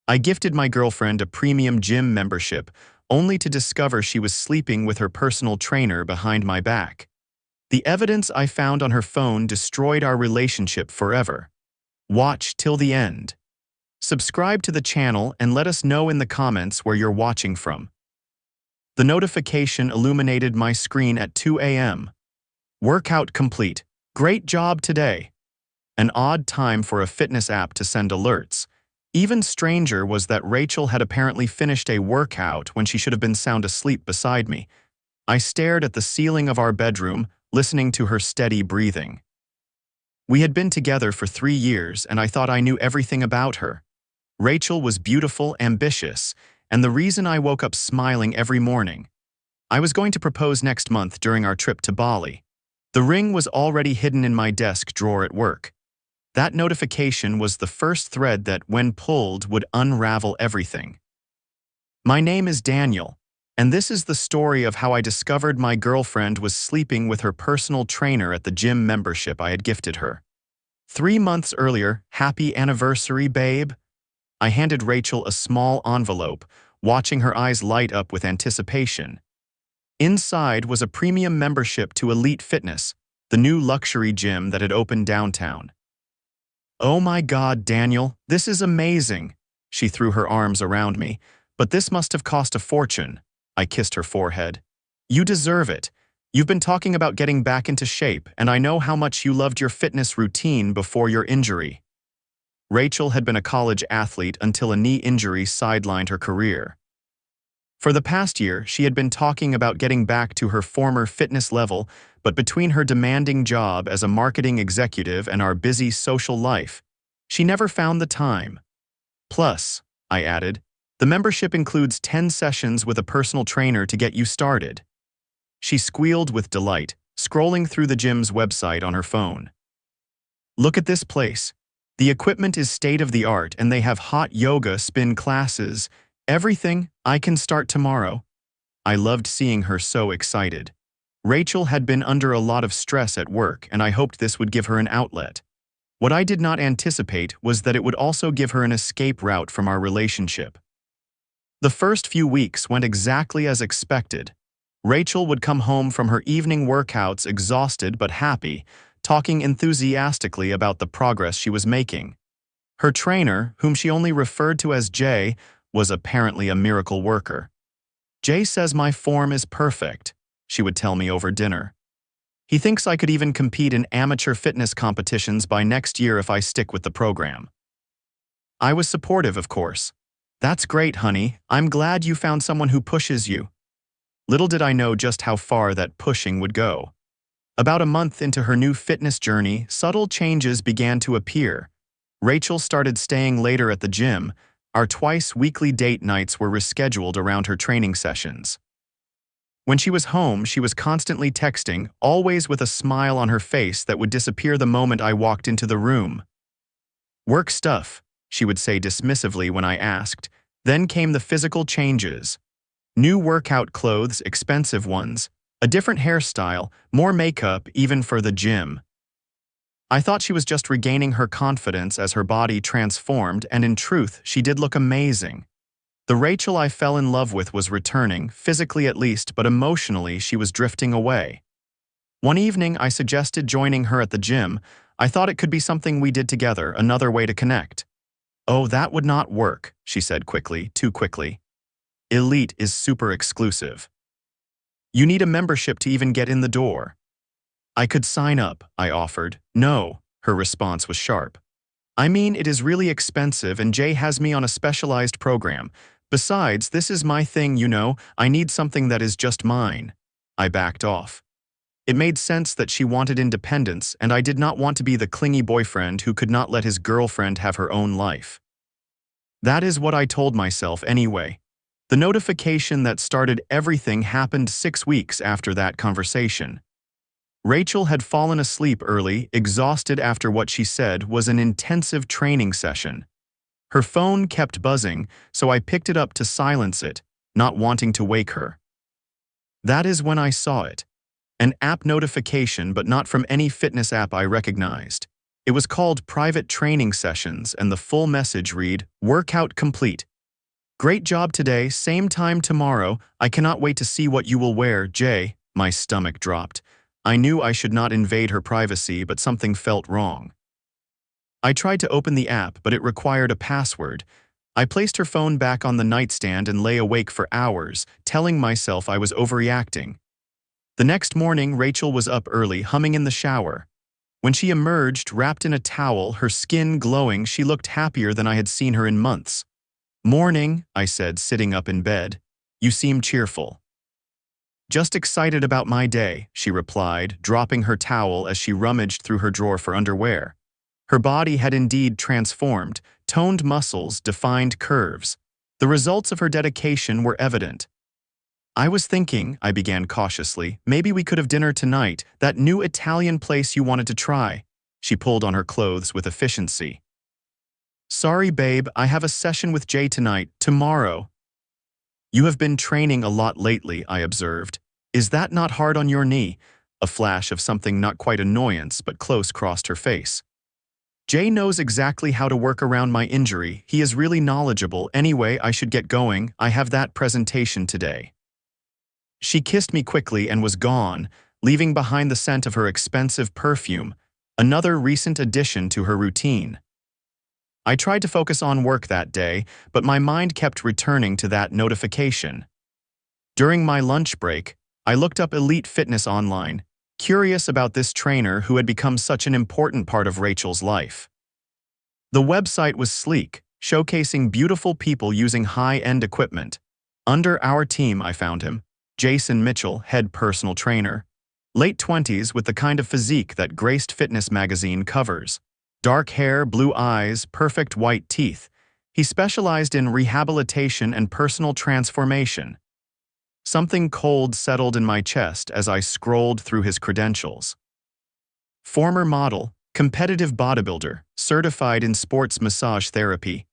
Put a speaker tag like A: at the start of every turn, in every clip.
A: I gifted my girlfriend a premium gym membership, only to discover she was sleeping with her personal trainer behind my back. The evidence I found on her phone destroyed our relationship forever. Watch till the end. Subscribe to the channel and let us know in the comments where you're watching from. The notification illuminated my screen at 2 a.m. Workout complete. Great job today. An odd time for a fitness app to send alerts. Even stranger was that Rachel had apparently finished a workout when she should have been sound asleep beside me. I stared at the ceiling of our bedroom, listening to her steady breathing. We had been together for 3 years, and I thought I knew everything about her. Rachel was beautiful, ambitious, and the reason I woke up smiling every morning. I was going to propose next month during our trip to Bali. The ring was already hidden in my desk drawer at work. That notification was the first thread that, when pulled, would unravel everything. My name is Daniel, and this is the story of how I discovered my girlfriend was sleeping with her personal trainer at the gym membership I had gifted her. 3 months earlier, happy anniversary, babe. I handed Rachel a small envelope, watching her eyes light up with anticipation. Inside was a premium membership to Elite Fitness, the new luxury gym that had opened downtown. "Oh my God, Daniel, this is amazing." She threw her arms around me. "But this must have cost a fortune." I kissed her forehead. "You deserve it. You've been talking about getting back into shape, and I know how much you loved your fitness routine before your injury." Rachel had been a college athlete until a knee injury sidelined her career. For the past year, she had been talking about getting back to her former fitness level, but between her demanding job as a marketing executive and our busy social life, she never found the time. "Plus," I added, "the membership includes 10 sessions with a personal trainer to get you started." She squealed with delight, scrolling through the gym's website on her phone. "Look at this place. The equipment is state-of-the-art, and they have hot yoga spin classes. Everything. I can start tomorrow." I loved seeing her so excited. Rachel had been under a lot of stress at work, and I hoped this would give her an outlet. What I did not anticipate was that it would also give her an escape route from our relationship. The first few weeks went exactly as expected. Rachel would come home from her evening workouts exhausted but happy, talking enthusiastically about the progress she was making. Her trainer, whom she only referred to as Jay, was apparently a miracle worker. "Jay says my form is perfect," she would tell me over dinner. "He thinks I could even compete in amateur fitness competitions by next year if I stick with the program." I was supportive, of course. "That's great, honey. I'm glad you found someone who pushes you." Little did I know just how far that pushing would go. About a month into her new fitness journey, subtle changes began to appear. Rachel started staying later at the gym. Our twice-weekly date nights were rescheduled around her training sessions. When she was home, she was constantly texting, always with a smile on her face that would disappear the moment I walked into the room. "Work stuff," she would say dismissively when I asked. Then came the physical changes. New workout clothes, expensive ones, a different hairstyle, more makeup even for the gym. I thought she was just regaining her confidence as her body transformed, and in truth, she did look amazing. The Rachel I fell in love with was returning, physically at least, but emotionally she was drifting away. One evening, I suggested joining her at the gym. I thought it could be something we did together, another way to connect. "Oh, that would not work," she said quickly, too quickly. "Elite is super exclusive. You need a membership to even get in the door." "I could sign up," I offered. "No," her response was sharp. "I mean, it is really expensive, and Jay has me on a specialized program. Besides, this is my thing, you know. I need something that is just mine." I backed off. It made sense that she wanted independence, and I did not want to be the clingy boyfriend who could not let his girlfriend have her own life. That is what I told myself anyway. The notification that started everything happened 6 weeks after that conversation. Rachel had fallen asleep early, exhausted after what she said was an intensive training session. Her phone kept buzzing, so I picked it up to silence it, not wanting to wake her. That is when I saw it. An app notification, but not from any fitness app I recognized. It was called Private Training Sessions, and the full message read, "Workout complete. Great job today, same time tomorrow. I cannot wait to see what you will wear, Jay." My stomach dropped. I knew I should not invade her privacy, but something felt wrong. I tried to open the app, but it required a password. I placed her phone back on the nightstand and lay awake for hours, telling myself I was overreacting. The next morning, Rachel was up early, humming in the shower. When she emerged, wrapped in a towel, her skin glowing, she looked happier than I had seen her in months. "Morning," I said, sitting up in bed. "You seem cheerful." "Just excited about my day," she replied, dropping her towel as she rummaged through her drawer for underwear. Her body had indeed transformed, toned muscles, defined curves. The results of her dedication were evident. "I was thinking," I began cautiously, "maybe we could have dinner tonight, that new Italian place you wanted to try." She pulled on her clothes with efficiency. "Sorry, babe, I have a session with Jay tonight, tomorrow." "You have been training a lot lately," I observed. "Is that not hard on your knee?" A flash of something not quite annoyance, but close, crossed her face. "Jay knows exactly how to work around my injury. He is really knowledgeable. Anyway, I should get going. I have that presentation today." She kissed me quickly and was gone, leaving behind the scent of her expensive perfume, another recent addition to her routine. I tried to focus on work that day, but my mind kept returning to that notification. During my lunch break, I looked up Elite Fitness online, curious about this trainer who had become such an important part of Rachel's life. The website was sleek, showcasing beautiful people using high-end equipment. Under our team, I found him, Jason Mitchell, head personal trainer. Late 20s with the kind of physique that graced fitness magazine covers. Dark hair, blue eyes, perfect white teeth. He specialized in rehabilitation and personal transformation. Something cold settled in my chest as I scrolled through his credentials. Former model, competitive bodybuilder, certified in sports massage therapy.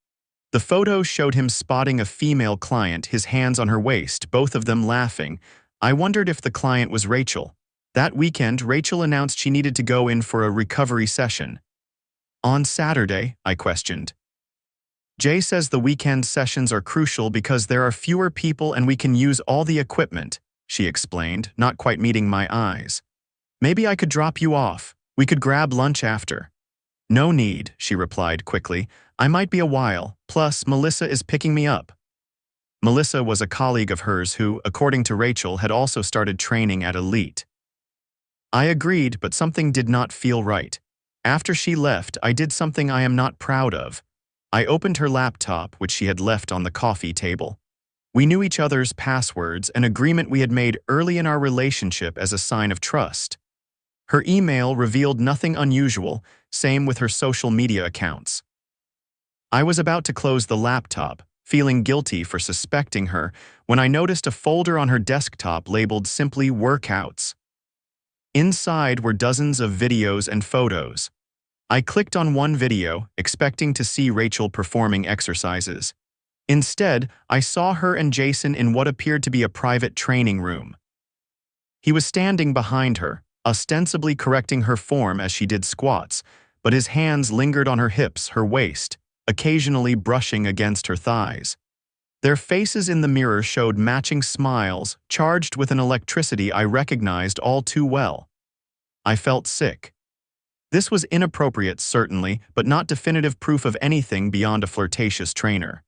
A: The photo showed him spotting a female client, his hands on her waist, both of them laughing. I wondered if the client was Rachel. That weekend, Rachel announced she needed to go in for a recovery session. "On Saturday?" I questioned. "Jay says the weekend sessions are crucial because there are fewer people and we can use all the equipment," she explained, not quite meeting my eyes. "Maybe I could drop you off. We could grab lunch after." "No need," she replied quickly. "I might be a while, plus Melissa is picking me up." Melissa was a colleague of hers who, according to Rachel, had also started training at Elite. I agreed, but something did not feel right. After she left, I did something I am not proud of. I opened her laptop, which she had left on the coffee table. We knew each other's passwords, an agreement we had made early in our relationship as a sign of trust. Her email revealed nothing unusual, same with her social media accounts. I was about to close the laptop, feeling guilty for suspecting her, when I noticed a folder on her desktop labeled simply "Workouts." Inside were dozens of videos and photos. I clicked on one video, expecting to see Rachel performing exercises. Instead, I saw her and Jason in what appeared to be a private training room. He was standing behind her, ostensibly correcting her form as she did squats, but his hands lingered on her hips, her waist, occasionally brushing against her thighs. Their faces in the mirror showed matching smiles, charged with an electricity I recognized all too well. I felt sick. This was inappropriate, certainly, but not definitive proof of anything beyond a flirtatious trainer.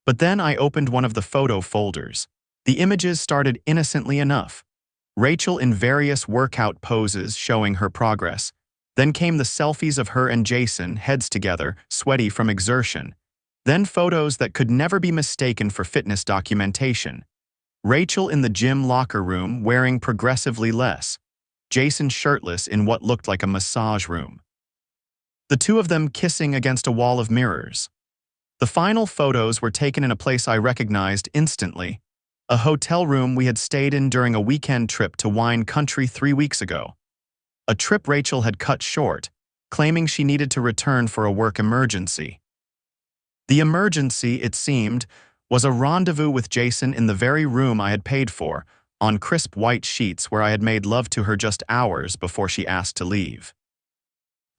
A: But then I opened one of the photo folders. The images started innocently enough. Rachel in various workout poses showing her progress. Then came the selfies of her and Jason, heads together, sweaty from exertion. Then photos that could never be mistaken for fitness documentation. Rachel in the gym locker room wearing progressively less. Jason shirtless in what looked like a massage room. The two of them kissing against a wall of mirrors. The final photos were taken in a place I recognized instantly, a hotel room we had stayed in during a weekend trip to wine country 3 weeks ago. A trip Rachel had cut short, claiming she needed to return for a work emergency. The emergency, it seemed, was a rendezvous with Jason in the very room I had paid for, on crisp white sheets where I had made love to her just hours before she asked to leave.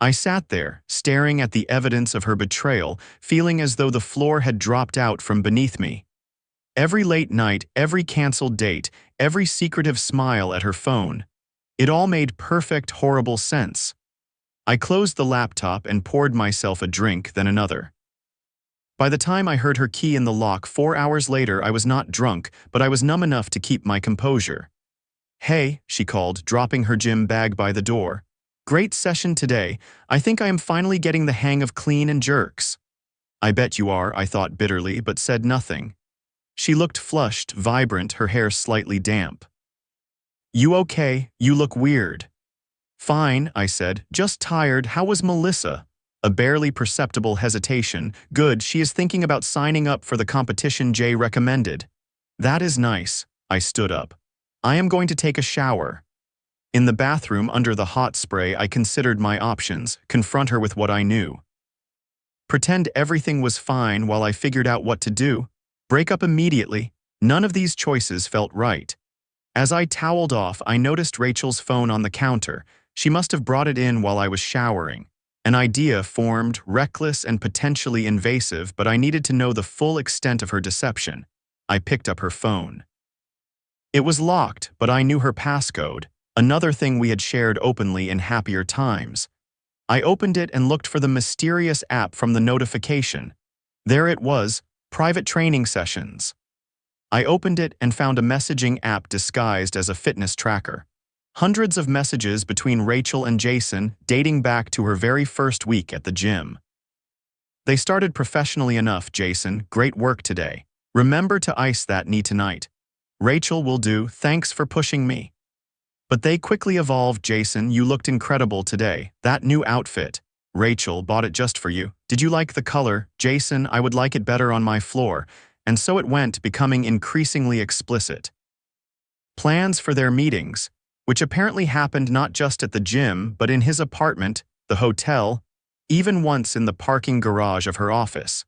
A: I sat there, staring at the evidence of her betrayal, feeling as though the floor had dropped out from beneath me. Every late night, every canceled date, every secretive smile at her phone. It all made perfect, horrible sense. I closed the laptop and poured myself a drink, then another. By the time I heard her key in the lock 4 hours later, I was not drunk, but I was numb enough to keep my composure. "Hey," she called, dropping her gym bag by the door. "Great session today. I think I am finally getting the hang of clean and jerks." "I bet you are," I thought bitterly, but said nothing. She looked flushed, vibrant, her hair slightly damp. "You okay? You look weird." "Fine," I said, "just tired. How was Melissa?" A barely perceptible hesitation. "Good, she is thinking about signing up for the competition Jay recommended." "That is nice." I stood up. "I am going to take a shower." In the bathroom under the hot spray, I considered my options, confront her with what I knew. Pretend everything was fine while I figured out what to do. Break up immediately. None of these choices felt right. As I toweled off, I noticed Rachel's phone on the counter. She must have brought it in while I was showering. An idea formed, reckless and potentially invasive, but I needed to know the full extent of her deception. I picked up her phone. It was locked, but I knew her passcode, another thing we had shared openly in happier times. I opened it and looked for the mysterious app from the notification. There it was, private training sessions. I opened it and found a messaging app disguised as a fitness tracker. Hundreds of messages between Rachel and Jason, dating back to her very first week at the gym. They started professionally enough. "Jason, great work today. Remember to ice that knee tonight." "Rachel, will do. Thanks for pushing me." But they quickly evolved. "Jason, you looked incredible today. That new outfit." "Rachel, bought it just for you. Did you like the color?" "Jason, I would like it better on my floor." And so it went, becoming increasingly explicit. Plans for their meetings, which apparently happened not just at the gym, but in his apartment, the hotel, even once in the parking garage of her office.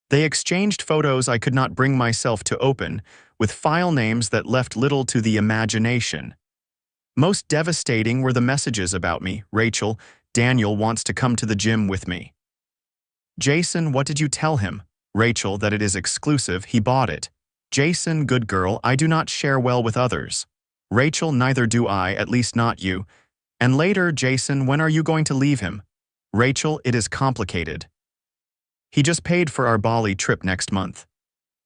A: They exchanged photos I could not bring myself to open, with file names that left little to the imagination. Most devastating were the messages about me. "Rachel, Daniel wants to come to the gym with me." "Jason, what did you tell him?" "Rachel, that it is exclusive. He bought it." "Jason, good girl, I do not share well with others." "Rachel, neither do I, at least not you." And later, "Jason, when are you going to leave him?" "Rachel, it is complicated. He just paid for our Bali trip next month."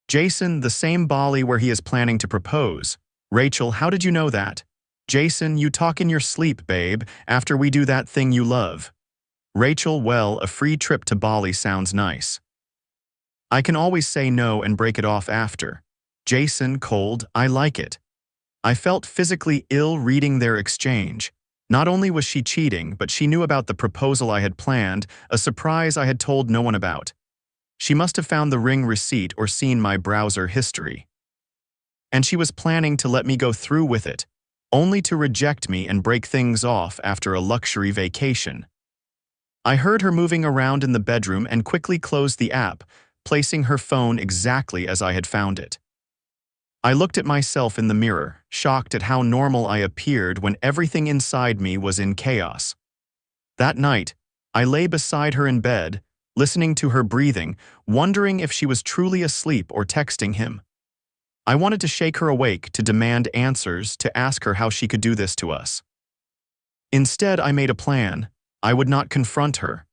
A: "Jason, the same Bali where he is planning to propose." "Rachel, how did you know that?" "Jason, you talk in your sleep, babe, after we do that thing you love." "Rachel, well, a free trip to Bali sounds nice. I can always say no and break it off after." "Jason, cold, I like it." I felt physically ill reading their exchange. Not only was she cheating, but she knew about the proposal I had planned, a surprise I had told no one about. She must have found the ring receipt or seen my browser history. And she was planning to let me go through with it, only to reject me and break things off after a luxury vacation. I heard her moving around in the bedroom and quickly closed the app, placing her phone exactly as I had found it. I looked at myself in the mirror, shocked at how normal I appeared when everything inside me was in chaos. That night, I lay beside her in bed, listening to her breathing, wondering if she was truly asleep or texting him. I wanted to shake her awake, to demand answers, to ask her how she could do this to us. Instead, I made a plan. I would not confront her.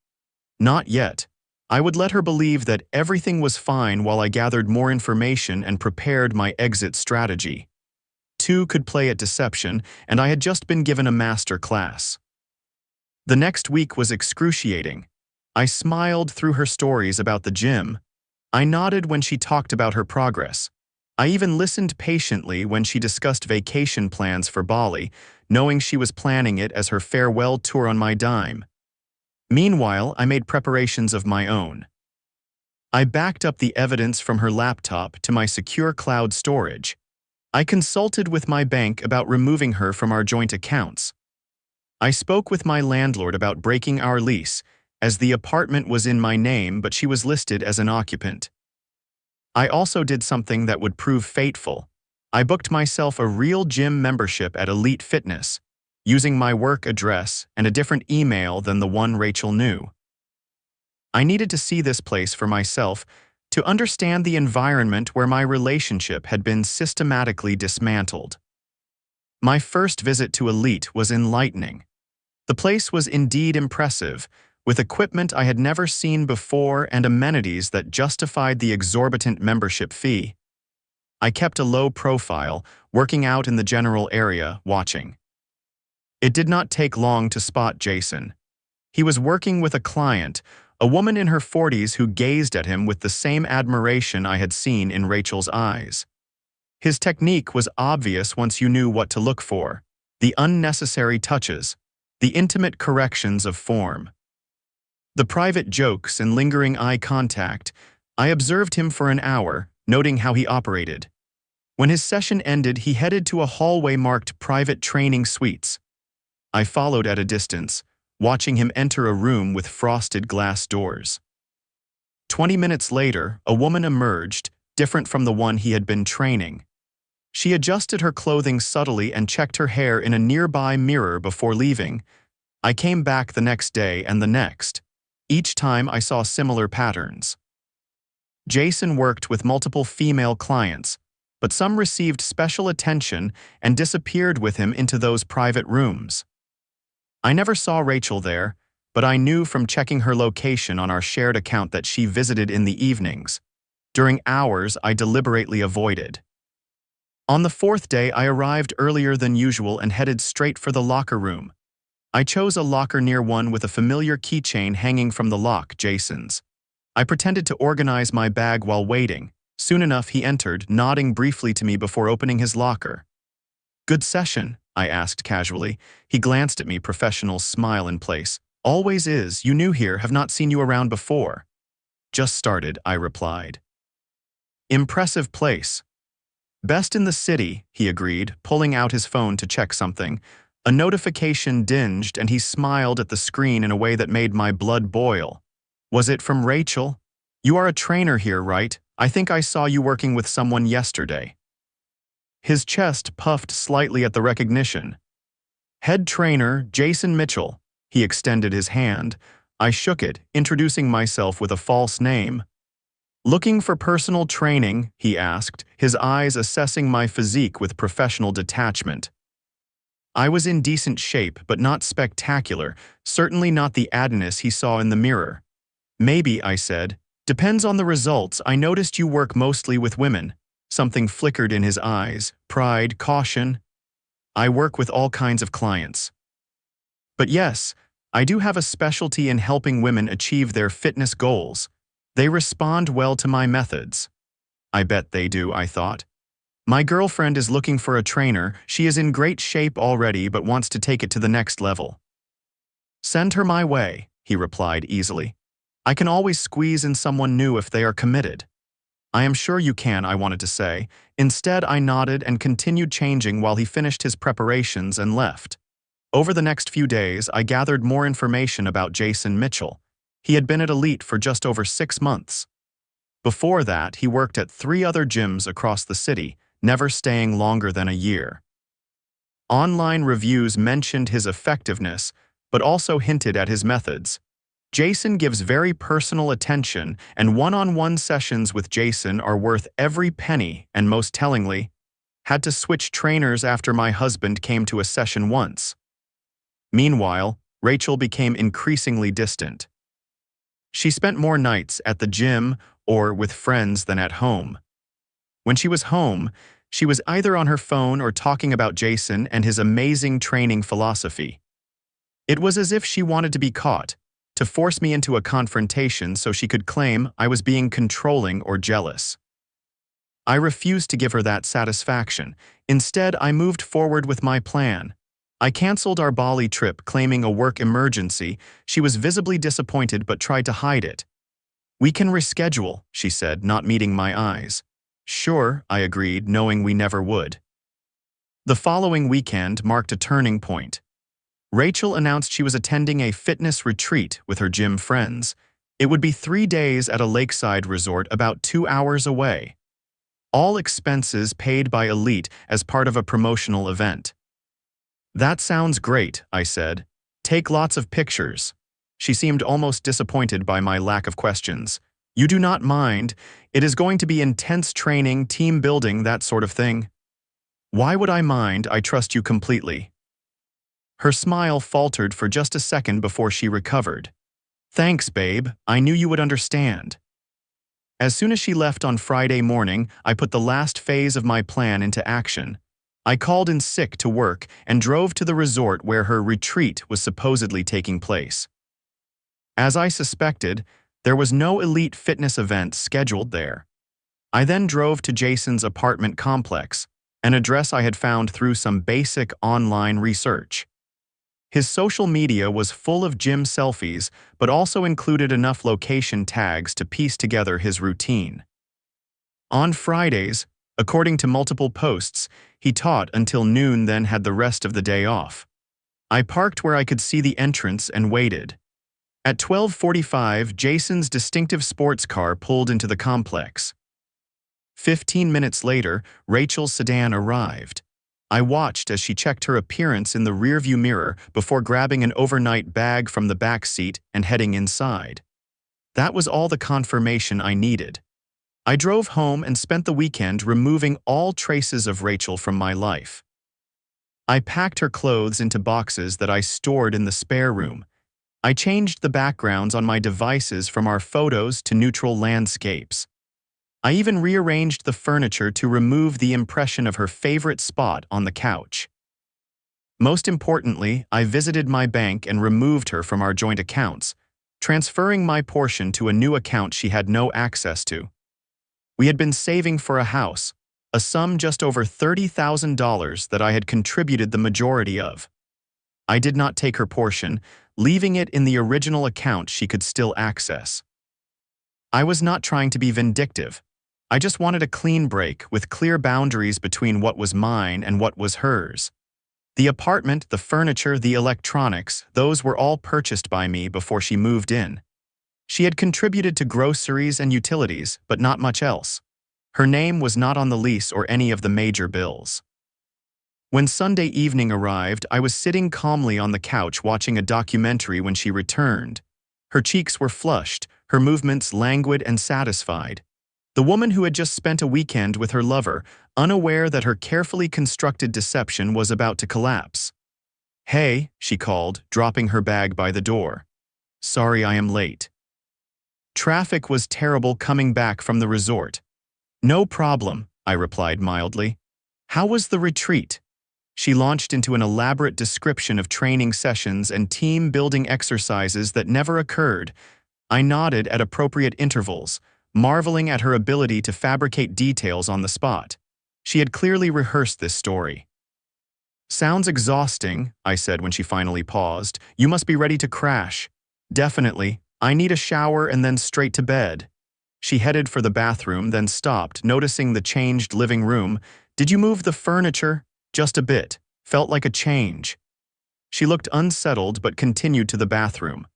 A: Not yet. I would let her believe that everything was fine while I gathered more information and prepared my exit strategy. Two could play at deception, and I had just been given a master class. The next week was excruciating. I smiled through her stories about the gym. I nodded when she talked about her progress. I even listened patiently when she discussed vacation plans for Bali, knowing she was planning it as her farewell tour on my dime. Meanwhile, I made preparations of my own. I backed up the evidence from her laptop to my secure cloud storage. I consulted with my bank about removing her from our joint accounts. I spoke with my landlord about breaking our lease, as the apartment was in my name but she was listed as an occupant. I also did something that would prove fateful. I booked myself a real gym membership at Elite Fitness. using my work address and a different email than the one Rachel knew. I needed to see this place for myself to understand the environment where my relationship had been systematically dismantled. My first visit to Elite was enlightening. The place was indeed impressive, with equipment I had never seen before and amenities that justified the exorbitant membership fee. I kept a low profile, working out in the general area, watching. It did not take long to spot Jason. He was working with a client, a woman in her 40s who gazed at him with the same admiration I had seen in Rachel's eyes. His technique was obvious once you knew what to look for: the unnecessary touches, the intimate corrections of form. The private jokes and lingering eye contact. I observed him for an hour, noting how he operated. When his session ended, he headed to a hallway marked Private Training Suites. I followed at a distance, watching him enter a room with frosted glass doors. 20 minutes later, a woman emerged, different from the one he had been training. She adjusted her clothing subtly and checked her hair in a nearby mirror before leaving. I came back the next day and the next. Each time I saw similar patterns. Jason worked with multiple female clients, but some received special attention and disappeared with him into those private rooms. I never saw Rachel there, but I knew from checking her location on our shared account that she visited in the evenings. During hours I deliberately avoided. On the fourth day, I arrived earlier than usual and headed straight for the locker room. I chose a locker near one with a familiar keychain hanging from the lock, Jason's. I pretended to organize my bag while waiting. Soon enough, he entered, nodding briefly to me before opening his locker. "Good session?" I asked casually. He glanced at me, professional smile in place. "Always is. You new here, have not seen you around before." "Just started," I replied. "Impressive place." "Best in the city," he agreed, pulling out his phone to check something. A notification dinged and he smiled at the screen in a way that made my blood boil. "Was it from Rachel? You are a trainer here, right? I think I saw you working with someone yesterday." His chest puffed slightly at the recognition. "Head trainer, Jason Mitchell." He extended his hand. I shook it, introducing myself with a false name. "Looking for personal training?" he asked, his eyes assessing my physique with professional detachment. I was in decent shape, but not spectacular, certainly not the Adonis he saw in the mirror. "Maybe," I said. "Depends on the results. I noticed you work mostly with women." Something flickered in his eyes. Pride, caution. "I work with all kinds of clients. But yes, I do have a specialty in helping women achieve their fitness goals. They respond well to my methods." I bet they do, I thought. "My girlfriend is looking for a trainer. She is in great shape already but wants to take it to the next level." "Send her my way," he replied easily. "I can always squeeze in someone new if they are committed." "I am sure you can," I wanted to say. Instead, I nodded and continued changing while he finished his preparations and left. Over the next few days, I gathered more information about Jason Mitchell. He had been at Elite for just over 6 months. Before that, he worked at 3 other gyms across the city, never staying longer than a year. Online reviews mentioned his effectiveness, but also hinted at his methods. Jason gives very personal attention, and one-on-one sessions with Jason are worth every penny, and most tellingly, had to switch trainers after my husband came to a session once. Meanwhile, Rachel became increasingly distant. She spent more nights at the gym or with friends than at home. When she was home, she was either on her phone or talking about Jason and his amazing training philosophy. It was as if she wanted to be caught, to force me into a confrontation so she could claim I was being controlling or jealous. I refused to give her that satisfaction. Instead, I moved forward with my plan. I canceled our Bali trip, claiming a work emergency. She was visibly disappointed but tried to hide it. "We can reschedule," she said, not meeting my eyes. "Sure," I agreed, knowing we never would. The following weekend marked a turning point. Rachel announced she was attending a fitness retreat with her gym friends. It would be 3 days at a lakeside resort about 2 hours away. All expenses paid by Elite as part of a promotional event. That sounds great, I said. Take lots of pictures. She seemed almost disappointed by my lack of questions. You do not mind. It is going to be intense training, team building, that sort of thing. Why would I mind? I trust you completely. Her smile faltered for just a second before she recovered. Thanks, babe. I knew you would understand. As soon as she left on Friday morning, I put the last phase of my plan into action. I called in sick to work and drove to the resort where her retreat was supposedly taking place. As I suspected, there was no elite fitness event scheduled there. I then drove to Jason's apartment complex, an address I had found through some basic online research. His social media was full of gym selfies, but also included enough location tags to piece together his routine. On Fridays, according to multiple posts, he taught until noon, then had the rest of the day off. I parked where I could see the entrance and waited. At 12:45, Jason's distinctive sports car pulled into the complex. 15 minutes later, Rachel's sedan arrived. I watched as she checked her appearance in the rearview mirror before grabbing an overnight bag from the back seat and heading inside. That was all the confirmation I needed. I drove home and spent the weekend removing all traces of Rachel from my life. I packed her clothes into boxes that I stored in the spare room. I changed the backgrounds on my devices from our photos to neutral landscapes. I even rearranged the furniture to remove the impression of her favorite spot on the couch. Most importantly, I visited my bank and removed her from our joint accounts, transferring my portion to a new account she had no access to. We had been saving for a house, a sum just over $30,000 that I had contributed the majority of. I did not take her portion, leaving it in the original account she could still access. I was not trying to be vindictive. I just wanted a clean break with clear boundaries between what was mine and what was hers. The apartment, the furniture, the electronics, those were all purchased by me before she moved in. She had contributed to groceries and utilities, but not much else. Her name was not on the lease or any of the major bills. When Sunday evening arrived, I was sitting calmly on the couch watching a documentary when she returned. Her cheeks were flushed, her movements languid and satisfied. The woman who had just spent a weekend with her lover, unaware that her carefully constructed deception was about to collapse. "Hey," she called, dropping her bag by the door. "Sorry I am late. Traffic was terrible coming back from the resort." "No problem," I replied mildly. "How was the retreat?" She launched into an elaborate description of training sessions and team-building exercises that never occurred. I nodded at appropriate intervals, marveling at her ability to fabricate details on the spot. She had clearly rehearsed this story. "Sounds exhausting," I said when she finally paused. "You must be ready to crash." "Definitely. I need a shower and then straight to bed." She headed for the bathroom, then stopped, noticing the changed living room. "Did you move the furniture?" "Just a bit. Felt like a change." She looked unsettled but continued to the bathroom.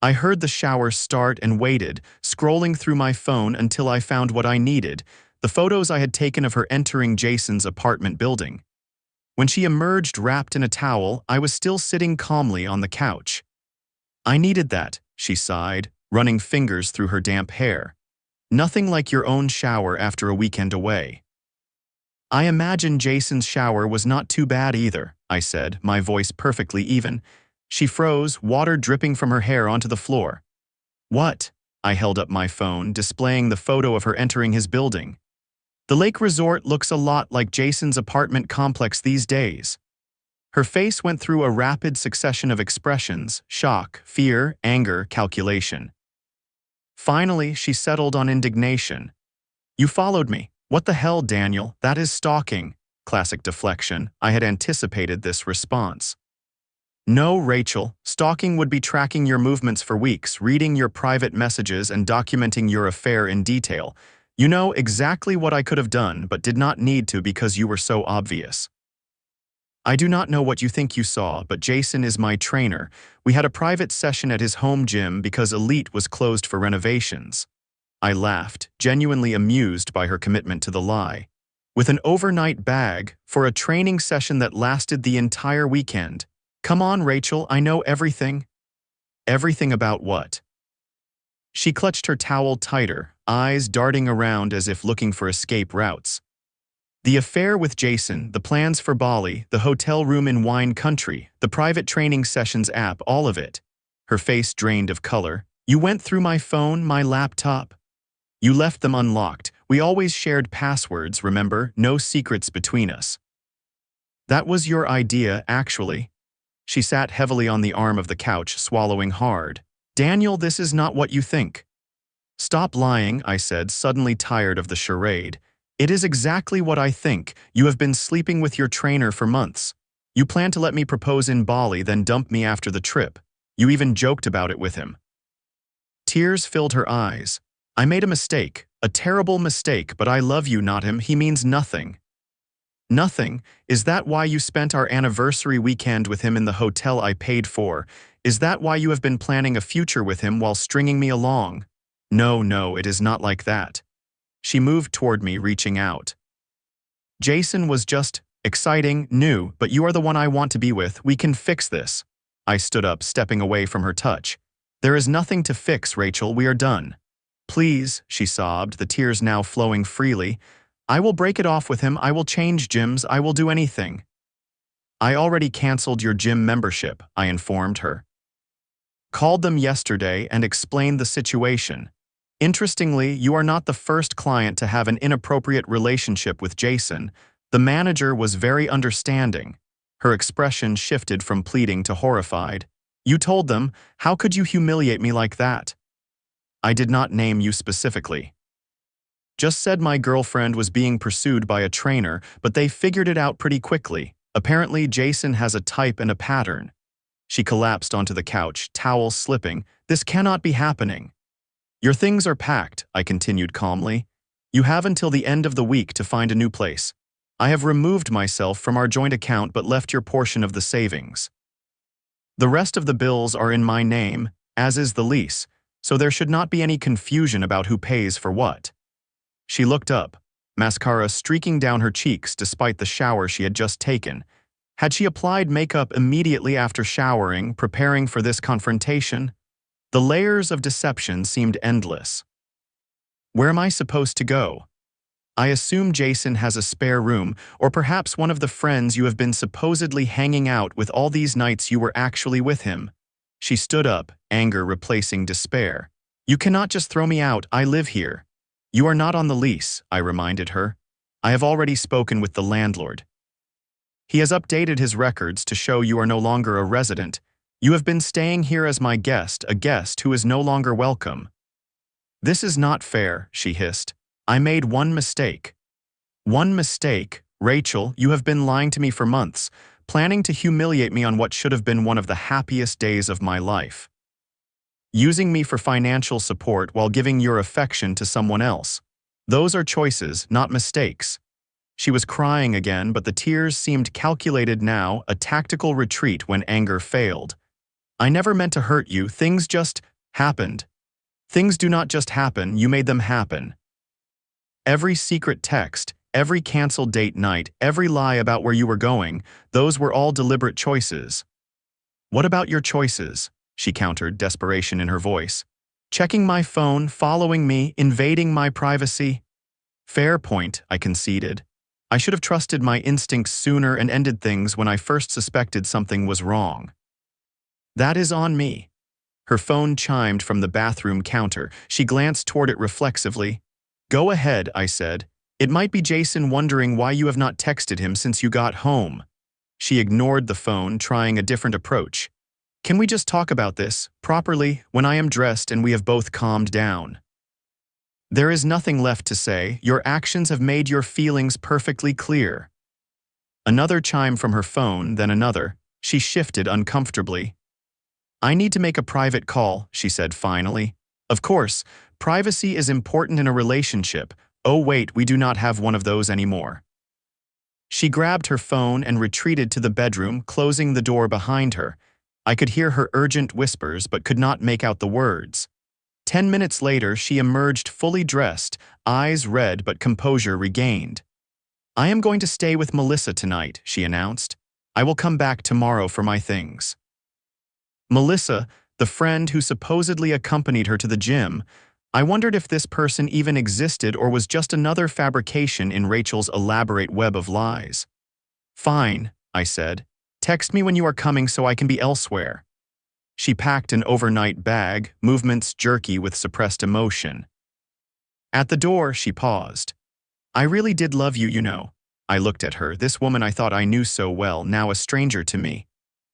A: I heard the shower start and waited, scrolling through my phone until I found what I needed, the photos I had taken of her entering Jason's apartment building. When she emerged wrapped in a towel, I was still sitting calmly on the couch. "I needed that," she sighed, running fingers through her damp hair. "Nothing like your own shower after a weekend away." "I imagine Jason's shower was not too bad either," I said, my voice perfectly even. She froze, water dripping from her hair onto the floor. "What?" I held up my phone, displaying the photo of her entering his building. "The lake resort looks a lot like Jason's apartment complex these days." Her face went through a rapid succession of expressions: shock, fear, anger, calculation. Finally, she settled on indignation. "You followed me. What the hell, Daniel? That is stalking." Classic deflection. I had anticipated this response. "No, Rachel. Stalking would be tracking your movements for weeks, reading your private messages and documenting your affair in detail. You know exactly what I could have done, but did not need to because you were so obvious." "I do not know what you think you saw, but Jason is my trainer. We had a private session at his home gym because Elite was closed for renovations." I laughed, genuinely amused by her commitment to the lie. with an overnight bag for a training session that lasted the entire weekend. Come on, Rachel, I know everything. Everything about what? She clutched her towel tighter, eyes darting around as if looking for escape routes. The affair with Jason, the plans for Bali, the hotel room in wine country, the private training sessions app, all of it. Her face drained of color. You went through my phone, my laptop. You left them unlocked. We always shared passwords, remember? No secrets between us. That was your idea, actually. She sat heavily on the arm of the couch, swallowing hard. Daniel, this is not what you think. Stop lying, I said, suddenly tired of the charade. It is exactly what I think. You have been sleeping with your trainer for months. You plan to let me propose in Bali, then dump me after the trip. You even joked about it with him. Tears filled her eyes. I made a mistake, a terrible mistake, but I love you, not him. He means nothing. Nothing? Is that why you spent our anniversary weekend with him in the hotel I paid for? Is that why you have been planning a future with him while stringing me along? No, it is not like that. She moved toward me, reaching out. Jason was just exciting, new, but you are the one I want to be with. We can fix this. I stood up, stepping away from her touch. There is nothing to fix, Rachel. We are done. Please, she sobbed, the tears now flowing freely. I will break it off with him. I will change gyms. I will do anything. I already canceled your gym membership, I informed her. Called them yesterday and explained the situation. Interestingly, you are not the first client to have an inappropriate relationship with Jason. The manager was very understanding. Her expression shifted from pleading to horrified. You told them, how could you humiliate me like that? I did not name you specifically. Just said my girlfriend was being pursued by a trainer, but they figured it out pretty quickly. Apparently, Jason has a type and a pattern. She collapsed onto the couch, towel slipping. This cannot be happening. Your things are packed, I continued calmly. You have until the end of the week to find a new place. I have removed myself from our joint account but left your portion of the savings. The rest of the bills are in my name, as is the lease, so there should not be any confusion about who pays for what. She looked up, mascara streaking down her cheeks despite the shower she had just taken. Had she applied makeup immediately after showering, preparing for this confrontation? The layers of deception seemed endless. Where am I supposed to go? I assume Jason has a spare room, or perhaps one of the friends you have been supposedly hanging out with all these nights you were actually with him. She stood up, anger replacing despair. You cannot just throw me out. I live here. You are not on the lease, I reminded her. I have already spoken with the landlord. He has updated his records to show you are no longer a resident. You have been staying here as my guest, a guest who is no longer welcome. This is not fair, she hissed. I made one mistake. One mistake? Rachel, you have been lying to me for months, planning to humiliate me on what should have been one of the happiest days of my life. Using me for financial support while giving your affection to someone else. Those are choices, not mistakes. She was crying again, but the tears seemed calculated now, a tactical retreat when anger failed. I never meant to hurt you. Things just happened. Things do not just happen, you made them happen. Every secret text, every canceled date night, every lie about where you were going, those were all deliberate choices. What about your choices? She countered, desperation in her voice. Checking my phone, following me, invading my privacy? Fair point, I conceded. I should have trusted my instincts sooner and ended things when I first suspected something was wrong. That is on me. Her phone chimed from the bathroom counter. She glanced toward it reflexively. Go ahead, I said. It might be Jason wondering why you have not texted him since you got home. She ignored the phone, trying a different approach. Can we just talk about this, properly, when I am dressed and we have both calmed down? There is nothing left to say. Your actions have made your feelings perfectly clear. Another chime from her phone, then another. She shifted uncomfortably. I need to make a private call, she said finally. Of course, privacy is important in a relationship. Oh wait, we do not have one of those anymore. She grabbed her phone and retreated to the bedroom, closing the door behind her. I could hear her urgent whispers but could not make out the words. 10 minutes later, she emerged fully dressed, eyes red but composure regained. "I am going to stay with Melissa tonight," she announced. "I will come back tomorrow for my things." Melissa, the friend who supposedly accompanied her to the gym, I wondered if this person even existed or was just another fabrication in Rachel's elaborate web of lies. "Fine," I said. "Text me when you are coming so I can be elsewhere." She packed an overnight bag, movements jerky with suppressed emotion. At the door, she paused. "I really did love you, you know." I looked at her, this woman I thought I knew so well, now a stranger to me.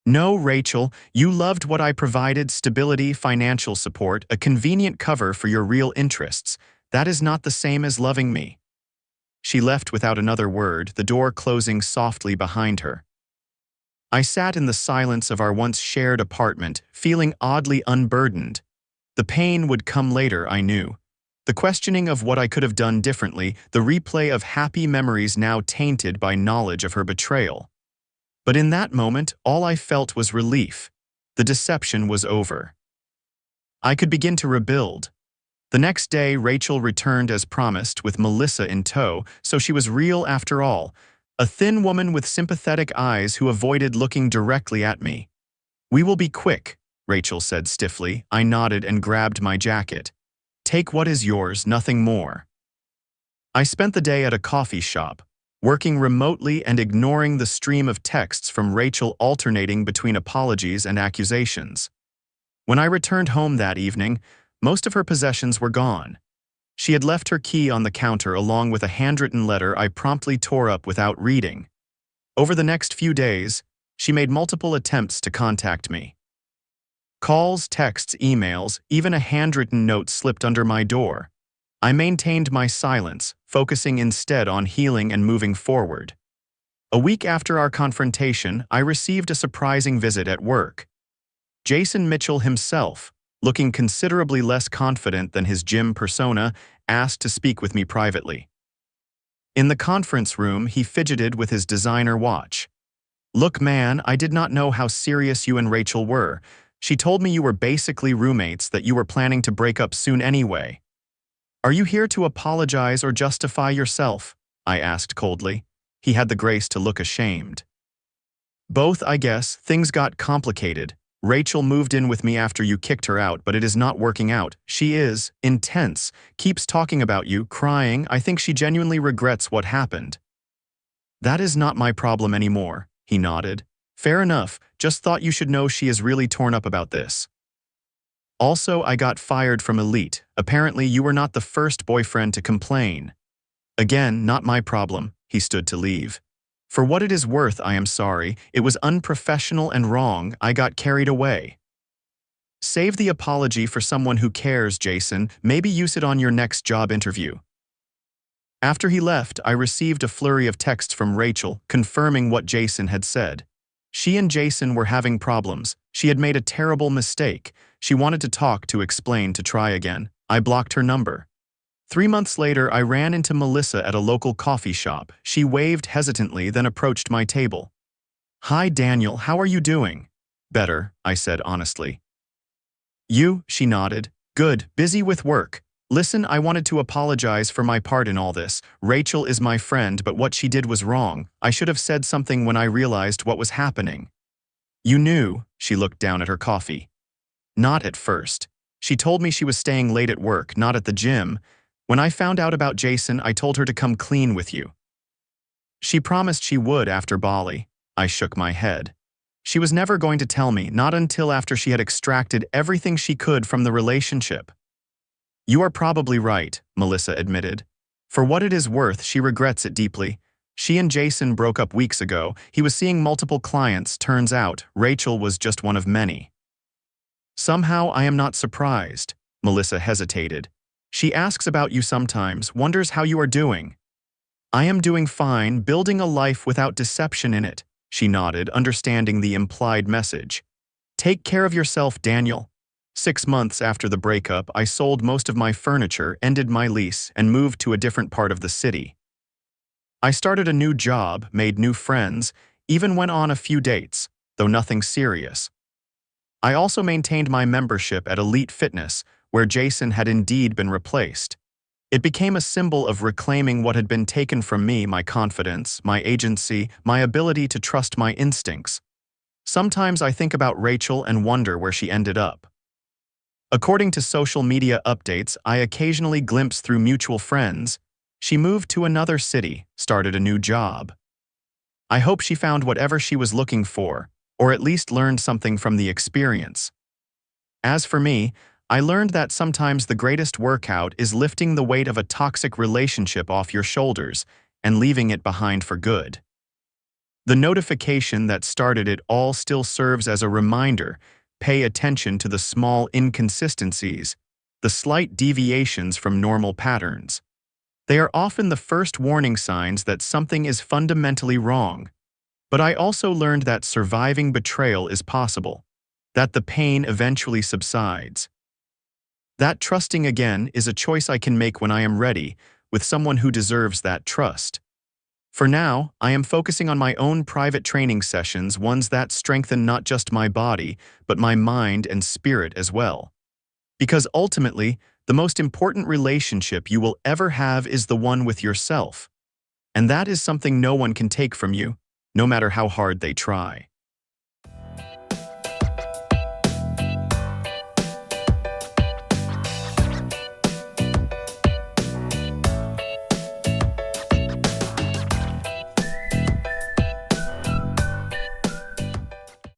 A: "No, Rachel, you loved what I provided: stability, financial support, a convenient cover for your real interests. That is not the same as loving me." She left without another word, the door closing softly behind her. I sat in the silence of our once shared apartment, feeling oddly unburdened. The pain would come later, I knew. The questioning of what I could have done differently, the replay of happy memories now tainted by knowledge of her betrayal. But in that moment, all I felt was relief. The deception was over. I could begin to rebuild. The next day, Rachel returned as promised, with Melissa in tow, so she was real after all. A thin woman with sympathetic eyes who avoided looking directly at me. "We will be quick," Rachel said stiffly. I nodded and grabbed my jacket. "Take what is yours, nothing more." I spent the day at a coffee shop, working remotely and ignoring the stream of texts from Rachel alternating between apologies and accusations. When I returned home that evening, most of her possessions were gone. She had left her key on the counter along with a handwritten letter I promptly tore up without reading. Over the next few days, she made multiple attempts to contact me. Calls, texts, emails, even a handwritten note slipped under my door. I maintained my silence, focusing instead on healing and moving forward. A week after our confrontation, I received a surprising visit at work. Jason Mitchell himself, looking considerably less confident than his gym persona, asked to speak with me privately. In the conference room, he fidgeted with his designer watch. "Look, man, I did not know how serious you and Rachel were. She told me you were basically roommates, that you were planning to break up soon anyway. Are you here to apologize or justify yourself?" I asked coldly. He had the grace to look ashamed. "Both, I guess. Things got complicated. Rachel moved in with me after you kicked her out, but it is not working out. She is intense, keeps talking about you, crying. I think she genuinely regrets what happened." "That is not my problem anymore," he nodded. "Fair enough, just thought you should know she is really torn up about this. Also, I got fired from Elite. Apparently you were not the first boyfriend to complain." "Again, not my problem." He stood to leave. "For what it is worth, I am sorry. It was unprofessional and wrong. I got carried away." "Save the apology for someone who cares, Jason. Maybe use it on your next job interview." After he left, I received a flurry of texts from Rachel, confirming what Jason had said. She and Jason were having problems. She had made a terrible mistake. She wanted to talk, to explain, to try again. I blocked her number. 3 months later, I ran into Melissa at a local coffee shop. She waved hesitantly, then approached my table. "Hi, Daniel, how are you doing?" "Better," I said honestly. "You?" She nodded. "Good, busy with work. Listen, I wanted to apologize for my part in all this. Rachel is my friend, but what she did was wrong. I should have said something when I realized what was happening." "You knew?" She looked down at her coffee. "Not at first. She told me she was staying late at work, not at the gym. When I found out about Jason, I told her to come clean with you." "She promised she would after Bali." I shook my head. "She was never going to tell me, not until after she had extracted everything she could from the relationship." "You are probably right," Melissa admitted. "For what it is worth, she regrets it deeply. She and Jason broke up weeks ago. He was seeing multiple clients. Turns out, Rachel was just one of many." "Somehow I am not surprised." Melissa hesitated. "She asks about you sometimes, wonders how you are doing." "I am doing fine, building a life without deception in it." She nodded, understanding the implied message. "Take care of yourself, Daniel." 6 months after the breakup, I sold most of my furniture, ended my lease, and moved to a different part of the city. I started a new job, made new friends, even went on a few dates, though nothing serious. I also maintained my membership at Elite Fitness, where Jason had indeed been replaced. It became a symbol of reclaiming what had been taken from me: my confidence, my agency, my ability to trust my instincts. Sometimes I think about Rachel and wonder where she ended up. According to social media updates I occasionally glimpse through mutual friends, she moved to another city, started a new job. I hope she found whatever she was looking for, or at least learned something from the experience. As for me, I learned that sometimes the greatest workout is lifting the weight of a toxic relationship off your shoulders and leaving it behind for good. The notification that started it all still serves as a reminder: pay attention to the small inconsistencies, the slight deviations from normal patterns. They are often the first warning signs that something is fundamentally wrong. But I also learned that surviving betrayal is possible, that the pain eventually subsides. That trusting again is a choice I can make when I am ready, with someone who deserves that trust. For now, I am focusing on my own private training sessions, ones that strengthen not just my body, but my mind and spirit as well. Because ultimately, the most important relationship you will ever have is the one with yourself. And that is something no one can take from you, no matter how hard they try.